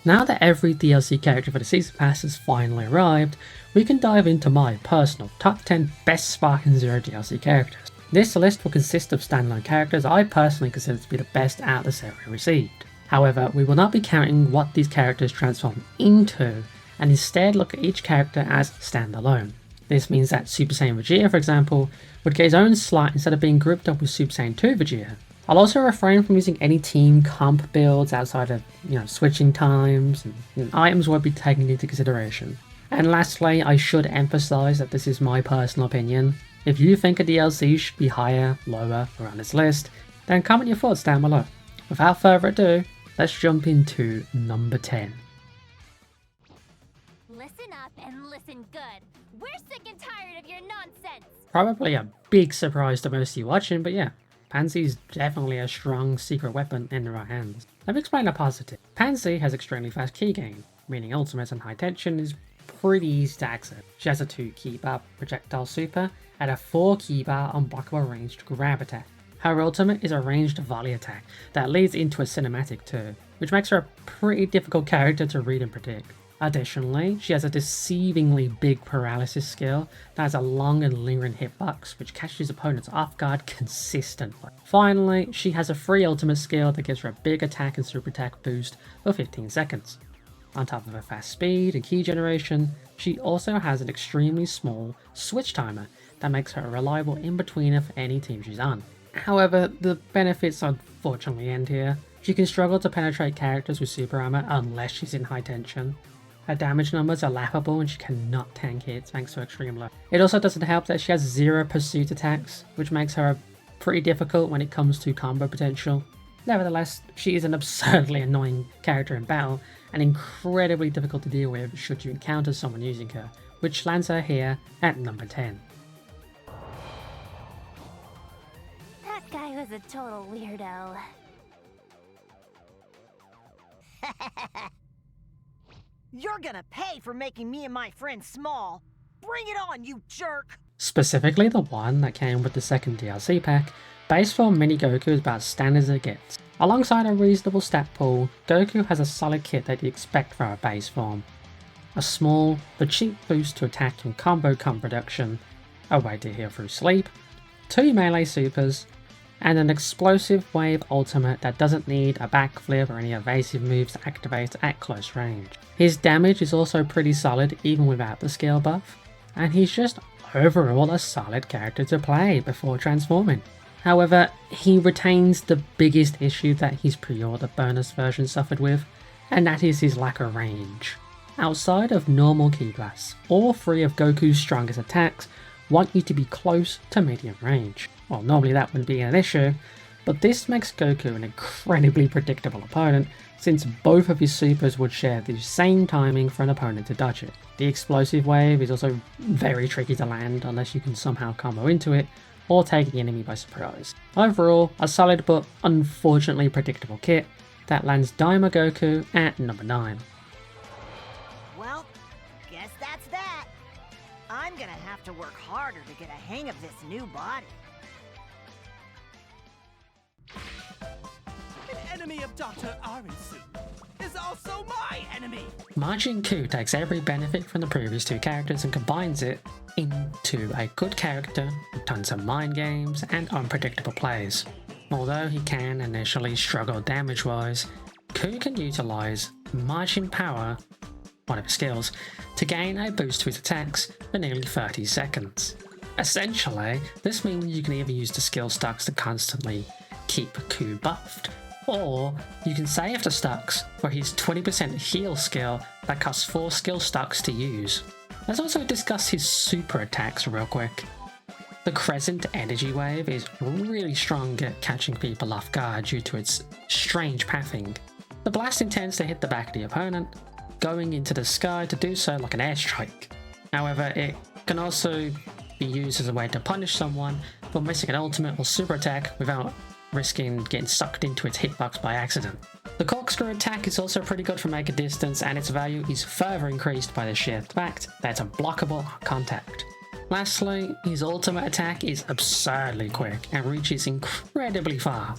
Now that every DLC character for the Season Pass has finally arrived, we can dive into my personal top 10 best Sparking Zero DLC characters. This list will consist of standalone characters I personally consider to be the best out of the set we received. However, we will not be counting what these characters transform into, and instead look at each character as standalone. This means that Super Saiyan Vegeta, for example, would get his own slot instead of being grouped up with Super Saiyan 2 Vegeta. I'll also refrain from using any team comp builds outside of, switching times, and items won't be taken into consideration. And lastly, I should emphasize that this is my personal opinion. If you think a DLC should be higher, lower, or on this list, then comment your thoughts down below. Without further ado, let's jump into number 10. Listen up and listen good. We're sick and tired of your nonsense. Probably a big surprise to most of you watching, but yeah, Pansy's definitely a strong secret weapon in the right hands. Let me explain the positive. Pansy has extremely fast key gain, meaning ultimates and high tension is pretty easy to access. She has a 2 key bar projectile super and a 4 key bar unblockable ranged grab attack. Her ultimate is a ranged volley attack that leads into a cinematic too, which makes her a pretty difficult character to read and predict. Additionally, she has a deceivingly big paralysis skill that has a long and lingering hitbox which catches opponents off guard consistently. Finally, she has a free ultimate skill that gives her a big attack and super attack boost for 15 seconds. On top of her fast speed and key generation, she also has an extremely small switch timer that makes her a reliable in-betweener for any team she's on. However, the benefits unfortunately end here. She can struggle to penetrate characters with super armor unless she's in high tension. Her damage numbers are laughable and she cannot tank hits thanks to extreme low. It also doesn't help that she has 0 pursuit attacks, which makes her pretty difficult when it comes to combo potential. Nevertheless, she is an absurdly annoying character in battle and incredibly difficult to deal with should you encounter someone using her, which lands her here at number 10. That guy was a total weirdo. You're gonna pay for making me and my friends small. Bring it on, you jerk! Specifically the one that came with the second DLC pack, base form Mini Goku is about as standard as it gets. Alongside a reasonable stat pool, Goku has a solid kit that you expect from a base form. A small but cheap boost to attack and combo comp reduction, a way to heal through sleep, 2 melee supers, and an explosive wave ultimate that doesn't need a backflip or any evasive moves to activate at close range. His damage is also pretty solid even without the skill buff, and he's just overall a solid character to play before transforming. However, he retains the biggest issue that his pre-order bonus version suffered with, and that is his lack of range. Outside of normal ki blasts, all 3 of Goku's strongest attacks want you to be close to medium range. Well, normally that wouldn't be an issue, but this makes Goku an incredibly predictable opponent since both of his supers would share the same timing for an opponent to dodge it. The explosive wave is also very tricky to land unless you can somehow combo into it or take the enemy by surprise. Overall, a solid but unfortunately predictable kit that lands Daima Goku at number 9. Well, guess that's that. I'm gonna have to work harder to get a hang of this new body. An enemy of Dr. Arinsu is also my enemy! Majin Ku takes every benefit from the previous 2 characters and combines it into a good character with tons of mind games and unpredictable plays. Although he can initially struggle damage-wise, Ku can utilise Majin Power, one of his skills, to gain a boost to his attacks for nearly 30 seconds. Essentially, this means you can either use the skill stocks to constantly keep Ku buffed, or you can save the stocks for his 20% heal skill that costs 4 skill stocks to use. Let's also discuss his super attacks real quick. The Crescent Energy Wave is really strong at catching people off guard due to its strange pathing. The blast intends to hit the back of the opponent, going into the sky to do so like an airstrike. However, it can also be used as a way to punish someone for missing an ultimate or super attack without risking getting sucked into its hitbox by accident. The corkscrew attack is also pretty good for make a distance, and its value is further increased by the sheer fact that it's unblockable on contact. Lastly, his ultimate attack is absurdly quick and reaches incredibly far.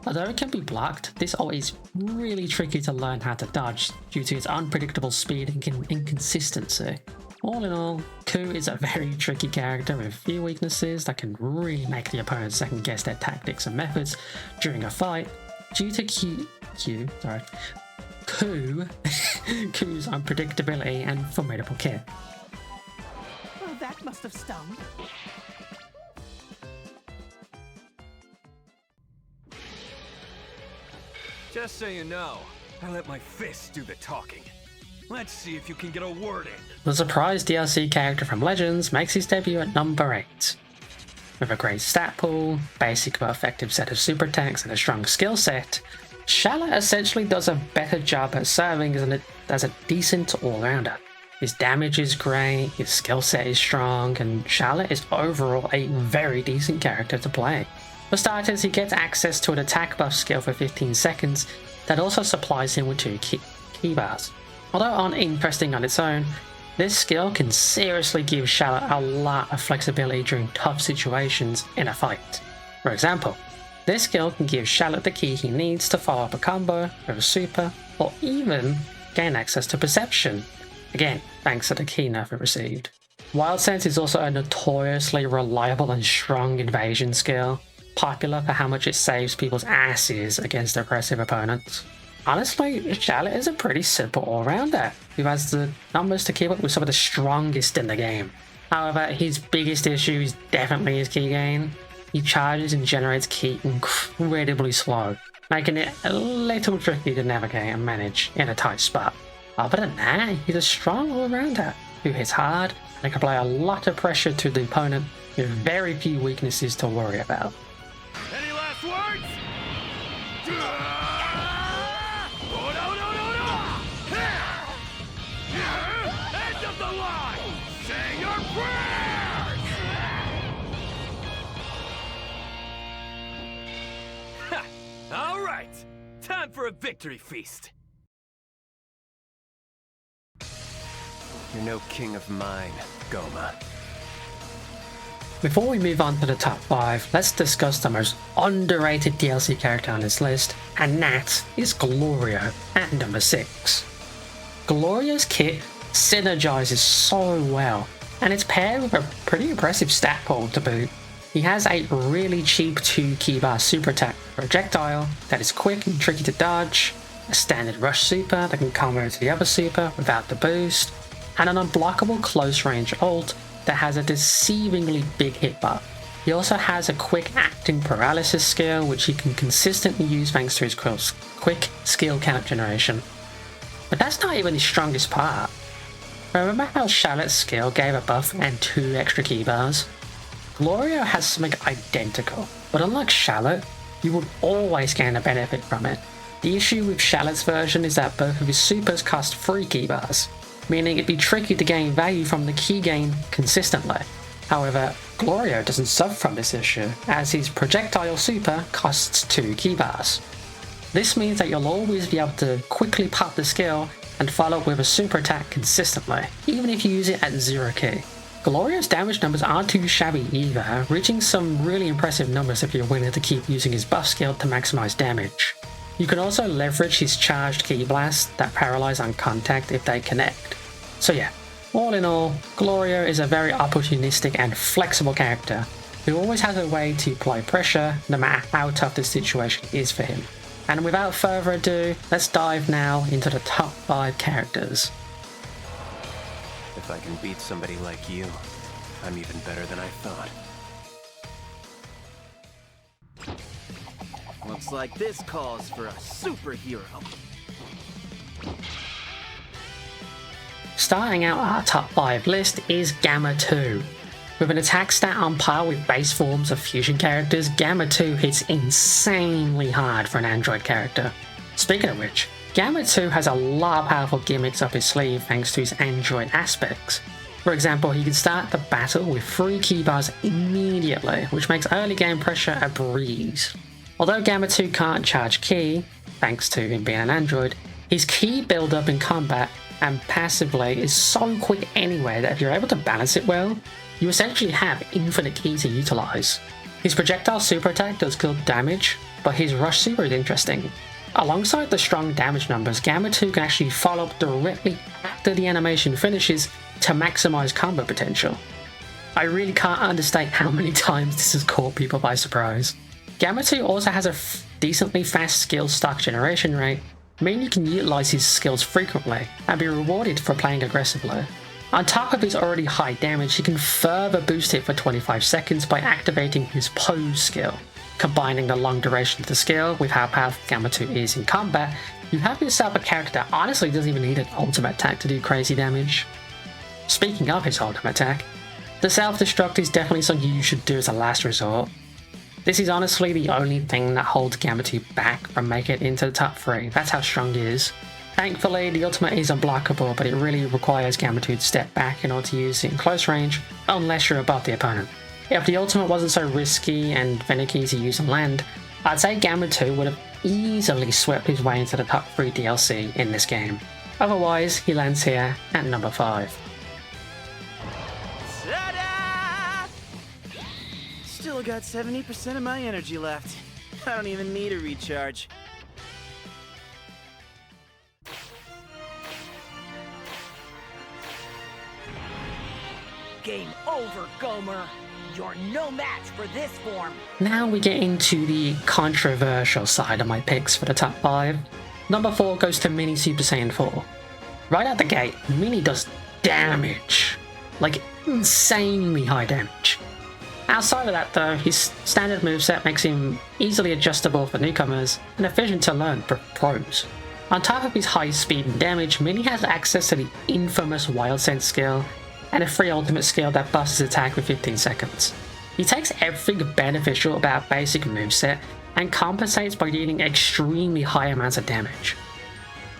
Although it can be blocked, this ult is really tricky to learn how to dodge due to its unpredictable speed and inconsistency. All in all, Ku is a very tricky character with few weaknesses that can really make the opponent second guess their tactics and methods during a fight due to Ku's unpredictability and formidable kit. Well, that must have stung. Just so you know, I let my fists do the talking. Let's see if you can get a word in. The surprise DLC character from Legends makes his debut at number 8. With a great stat pool, basic but effective set of super attacks, and a strong skill set, Shallot essentially does a better job at serving as a decent all-rounder. His damage is great, his skill set is strong, and Shallot is overall a very decent character to play. For starters, he gets access to an attack buff skill for 15 seconds that also supplies him with 2 key bars. Although uninteresting on its own, this skill can seriously give Shallot a lot of flexibility during tough situations in a fight. For example, this skill can give Shallot the key he needs to follow up a combo with a super, or even gain access to perception. Again, thanks to the key nerf it received. Wild Sense is also a notoriously reliable and strong invasion skill, popular for how much it saves people's asses against aggressive opponents. Honestly, Shallot is a pretty simple all-rounder who has the numbers to keep up with some of the strongest in the game. However, his biggest issue is definitely his key gain. He charges and generates ki incredibly slow, making it a little tricky to navigate and manage in a tight spot. Other than that, he's a strong all-rounder who hits hard and can apply a lot of pressure to the opponent with very few weaknesses to worry about. Any last words? End of the line! Say your prayers! Ha! All right! Time for a victory feast! You're no king of mine, Goma. Before we move on to the top 5, let's discuss the most underrated DLC character on this list, and that is Glorio at number 6. Glorio's kit synergizes so well, and it's paired with a pretty impressive stat pool to boot. He has a really cheap 2 key bar super attack projectile that is quick and tricky to dodge, a standard rush super that can combo to the other super without the boost, and an unblockable close range ult that has a deceivingly big hit bar. He also has a quick acting paralysis skill which he can consistently use thanks to his quick skill count generation. But that's not even his strongest part. Remember how Shallot's skill gave a buff and 2 extra key bars? Glorio has something identical, but unlike Shallot, you would always gain a benefit from it. The issue with Shallot's version is that both of his supers cost 3 key bars, meaning it'd be tricky to gain value from the key gain consistently. However, Glorio doesn't suffer from this issue, as his projectile super costs 2 key bars. This means that you'll always be able to quickly pop the skill and follow up with a super attack consistently, even if you use it at 0 key. Glorio's damage numbers aren't too shabby either, reaching some really impressive numbers if you're willing to keep using his buff skill to maximize damage. You can also leverage his charged ki blast that paralyze on contact if they connect. So yeah, all in all, Glorio is a very opportunistic and flexible character who always has a way to apply pressure no matter how tough the situation is for him. And without further ado, let's dive now into the top 5 characters. If I can beat somebody like you, I'm even better than I thought. Looks like this calls for a superhero. Starting out our top 5 list is Gamma 2. With an attack stat on par with base forms of fusion characters, Gamma 2 hits insanely hard for an android character. Speaking of which, Gamma 2 has a lot of powerful gimmicks up his sleeve thanks to his android aspects. For example, he can start the battle with 3 key bars immediately, which makes early game pressure a breeze. Although Gamma 2 can't charge ki, thanks to him being an android, his ki build up in combat and passively is so quick anyway that if you're able to balance it well, you essentially have infinite ki to utilize. His projectile super attack does good damage, but his rush super is interesting. Alongside the strong damage numbers, Gamma 2 can actually follow up directly after the animation finishes to maximize combo potential. I really can't understate how many times this has caught people by surprise. Gamma 2 also has a decently fast skill stock generation rate, meaning you can utilize his skills frequently and be rewarded for playing aggressively. On top of his already high damage, he can further boost it for 25 seconds by activating his pose skill. Combining the long duration of the skill with how powerful Gamma 2 is in combat, you have yourself a character that honestly doesn't even need an ultimate attack to do crazy damage. Speaking of his ultimate attack, the self-destruct is definitely something you should do as a last resort. This is honestly the only thing that holds Gamma 2 back from making it into the top 3, that's how strong he is. Thankfully, the ultimate is unblockable, but it really requires Gamma 2 to step back in order to use it in close range, unless you're above the opponent. If the ultimate wasn't so risky and finicky to use on land, I'd say Gamma 2 would have easily swept his way into the top 3 DLC in this game. Otherwise, he lands here at number 5. Ta-da! Still got 70% of my energy left. I don't even need a recharge. Game over, Gomer. You're no match for this form. Now we get into the controversial side of my picks for the top 5. Number 4 goes to Mini Super Saiyan 4. Right out the gate, Mini does damage. Like, insanely high damage. Outside of that though, his standard moveset makes him easily adjustable for newcomers and efficient to learn for pros. On top of his high speed and damage, Mini has access to the infamous Wild Sense skill and a free ultimate skill that busts his attack for 15 seconds. He takes everything beneficial about basic moveset and compensates by dealing extremely high amounts of damage.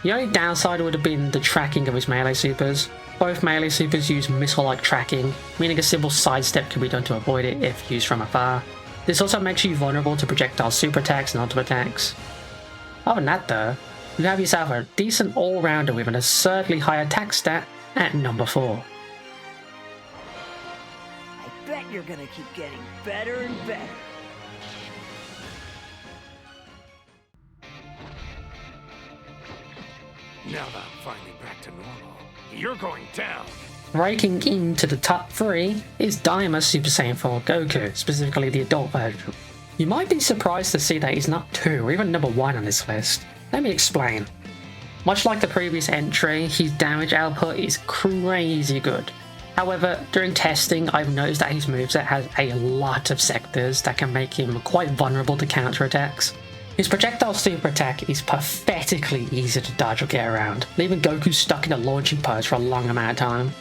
The only downside would have been the tracking of his melee supers. Both melee supers use missile-like tracking, meaning a simple sidestep can be done to avoid it if used from afar. This also makes you vulnerable to projectile super attacks and ultimate attacks. Other than that though, you have yourself a decent all-rounder with an absurdly high attack stat at number 4. I bet you're gonna keep getting better and better. Now that I'm finally back to normal, you're going down. Breaking into the top 3 is Daima Super Saiyan 4 Goku, specifically the adult version. You might be surprised to see that he's not 2 or even number 1 on this list. Let me explain. Much like the previous entry, his damage output is crazy good. However, during testing, I've noticed that his moveset has a lot of sectors that can make him quite vulnerable to counterattacks. His projectile super attack is pathetically easy to dodge or get around, leaving Goku stuck in a launching pose for a long amount of time.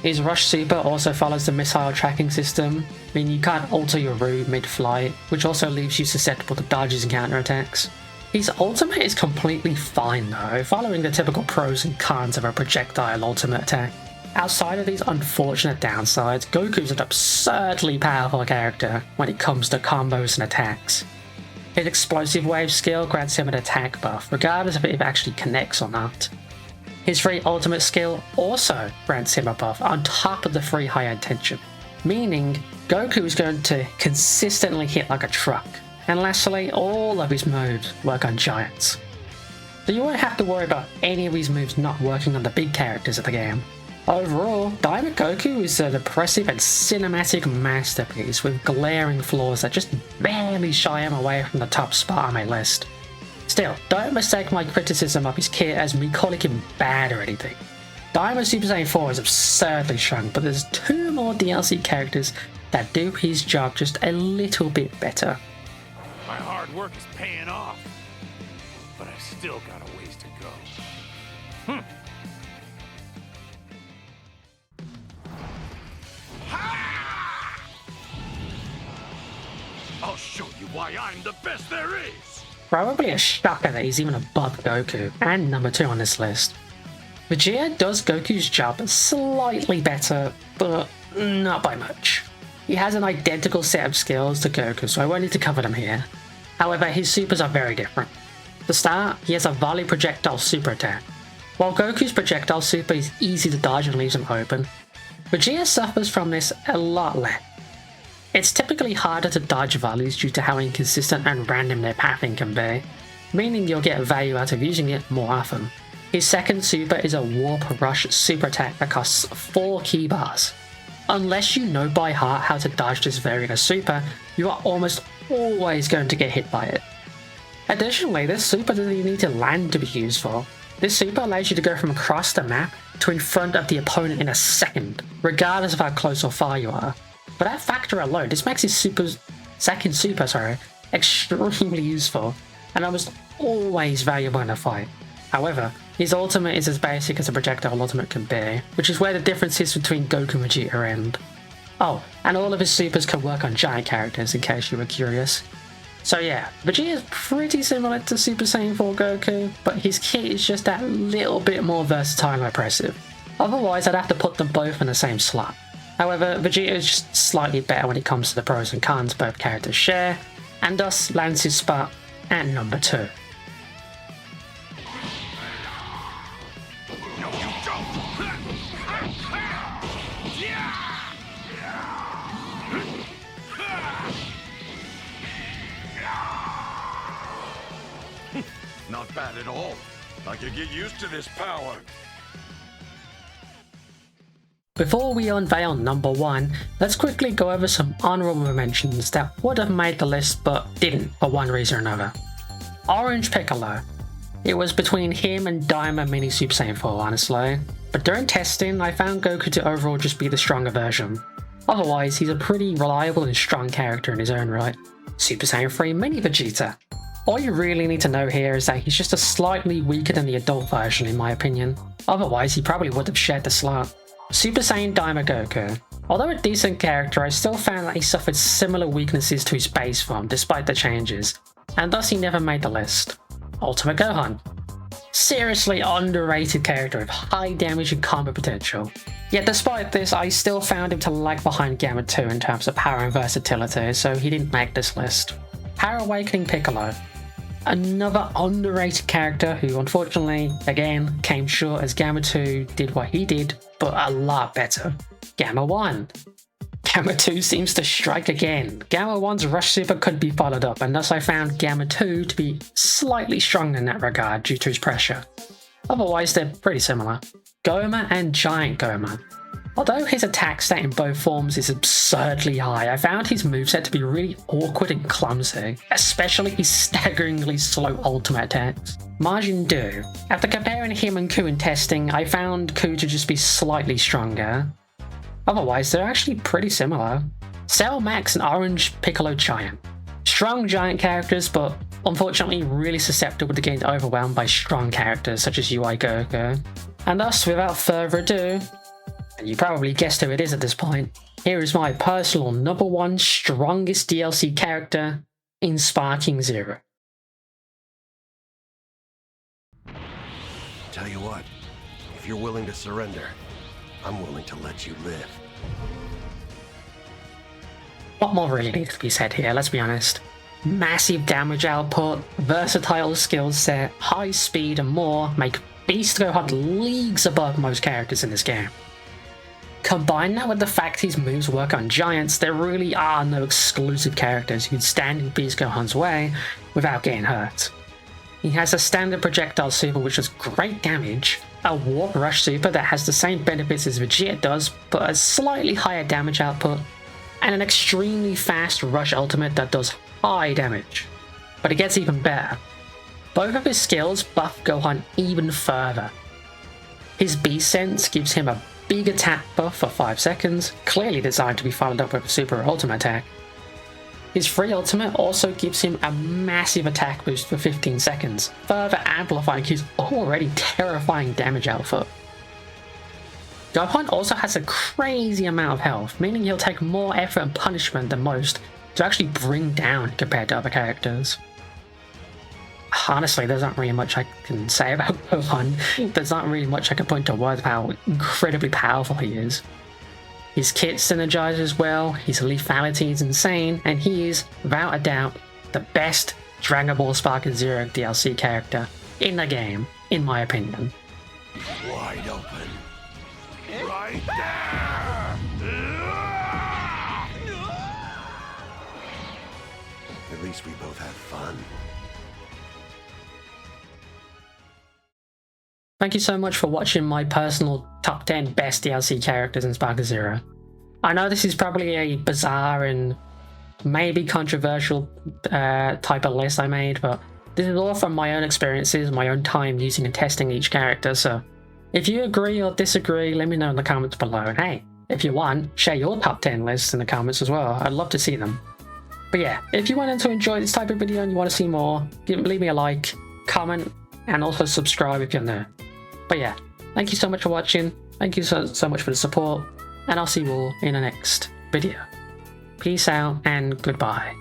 His rush super also follows the missile tracking system, meaning you can't alter your route mid-flight, which also leaves you susceptible to dodges and counterattacks. His ultimate is completely fine though, following the typical pros and cons of a projectile ultimate attack. Outside of these unfortunate downsides, Goku's an absurdly powerful character when it comes to combos and attacks. His explosive wave skill grants him an attack buff, regardless of if it actually connects or not. His free ultimate skill also grants him a buff on top of the free high intention, meaning Goku is going to consistently hit like a truck. And lastly, all of his moves work on giants. So you won't have to worry about any of his moves not working on the big characters of the game. Overall, Daima Goku is an impressive and cinematic masterpiece with glaring flaws that just barely shy him away from the top spot on my list. Still, don't mistake my criticism of his kit as me calling him bad or anything. Daima Super Saiyan 4 is absurdly strong, but there's 2 more DLC characters that do his job just a little bit better. My hard work is paying off, but I still got a ways to go. I'll show you why I'm the best there is! Probably a shocker that he's even above Goku, and number 2 on this list. Vegeta does Goku's job slightly better, but not by much. He has an identical set of skills to Goku, so I won't need to cover them here. However, his supers are very different. To start, he has a volley projectile super attack. While Goku's projectile super is easy to dodge and leaves him open, Vegeta suffers from this a lot less. It's typically harder to dodge volleys due to how inconsistent and random their pathing can be, meaning you'll get value out of using it more often. His second super is a Warp Rush super attack that costs 4 key bars. Unless you know by heart how to dodge this variant of super, you are almost always going to get hit by it. Additionally, this super doesn't even need to land to be useful. This super allows you to go from across the map to in front of the opponent in a second, regardless of how close or far you are. For that factor alone, this makes his second super extremely useful, and almost always valuable in a fight. However, his ultimate is as basic as a projectile ultimate can be, which is where the difference is between Goku and Vegeta end. Oh, and all of his supers can work on giant characters in case you were curious. So yeah, Vegeta is pretty similar to Super Saiyan 4 Goku, but his kit is just that little bit more versatile and oppressive. Otherwise, I'd have to put them both in the same slot. However, Vegeta is just slightly better when it comes to the pros and cons both characters share, and thus lands his spot at number 2. Not bad at all. I could get used to this power. Before we unveil number 1, let's quickly go over some honourable mentions that would have made the list but didn't for one reason or another. Orange Piccolo. It was between him and Daima Mini Super Saiyan 4 honestly, but during testing I found Goku to overall just be the stronger version. Otherwise, he's a pretty reliable and strong character in his own right. Super Saiyan 3 Mini Vegeta. All you really need to know here is that he's just a slightly weaker than the adult version in my opinion. Otherwise, he probably would have shared the slot. Super Saiyan Daima Goku. Although a decent character, I still found that he suffered similar weaknesses to his base form despite the changes, and thus he never made the list. Ultimate Gohan. Seriously underrated character with high damage and combo potential. Yet despite this, I still found him to lag behind Gamma 2 in terms of power and versatility, so he didn't make this list. Power Awakening Piccolo. Another underrated character who unfortunately, again, came short as Gamma 2 did what he did, but a lot better. Gamma 1. Gamma 2 seems to strike again. Gamma 1's Rush Super could be followed up, and thus I found Gamma 2 to be slightly stronger in that regard due to his pressure. Otherwise, they're pretty similar. Goma and Giant Goma. Although his attack stat in both forms is absurdly high, I found his moveset to be really awkward and clumsy, especially his staggeringly slow ultimate attacks. Majin Du. After comparing him and Ku in testing, I found Ku to just be slightly stronger. Otherwise, they're actually pretty similar. Cell Max and Orange Piccolo Giant. Strong giant characters, but unfortunately really susceptible to getting overwhelmed by strong characters such as UI Goku. And thus, without further ado, and you probably guessed who it is at this point, here is my personal number 1 strongest DLC character in Sparking Zero. Tell you what, if you're willing to surrender, I'm willing to let you live. What more really needs to be said here, let's be honest. Massive damage output, versatile skill set, high speed and more make Beast Gohan leagues above most characters in this game. Combine that with the fact his moves work on giants, there really are no exclusive characters who'd stand in Beast Gohan's way without getting hurt. He has a standard projectile super which does great damage, a Warp Rush super that has the same benefits as Vegeta does but a slightly higher damage output, and an extremely fast Rush ultimate that does high damage. But it gets even better. Both of his skills buff Gohan even further. His Beast Sense gives him a big attack buff for 5 seconds, clearly designed to be followed up with a super ultimate attack. His free ultimate also gives him a massive attack boost for 15 seconds, further amplifying his already terrifying damage output. Gohan also has a crazy amount of health, meaning he'll take more effort and punishment than most to actually bring down compared to other characters. Honestly, there's not really much I can say about Gohan. There's not really much I can put into words about how incredibly powerful he is. His kit synergizes well, his lethality is insane, and he is, without a doubt, the best Dragon Ball Sparking Zero DLC character in the game, in my opinion. Wide open. Right there! At least we both have fun. Thank you so much for watching my personal top 10 best DLC characters in Spark Zero. I know this is probably a bizarre and maybe controversial type of list I made, but this is all from my own experiences, my own time using and testing each character, so if you agree or disagree, let me know in the comments below. And hey, if you want, share your top 10 lists in the comments as well. I'd love to see them. But yeah, if you wanted to enjoy this type of video and you want to see more, leave me a like, comment, and also subscribe if you're new. But yeah, thank you so much for watching, thank you so much for the support, and I'll see you all in the next video. Peace out and goodbye.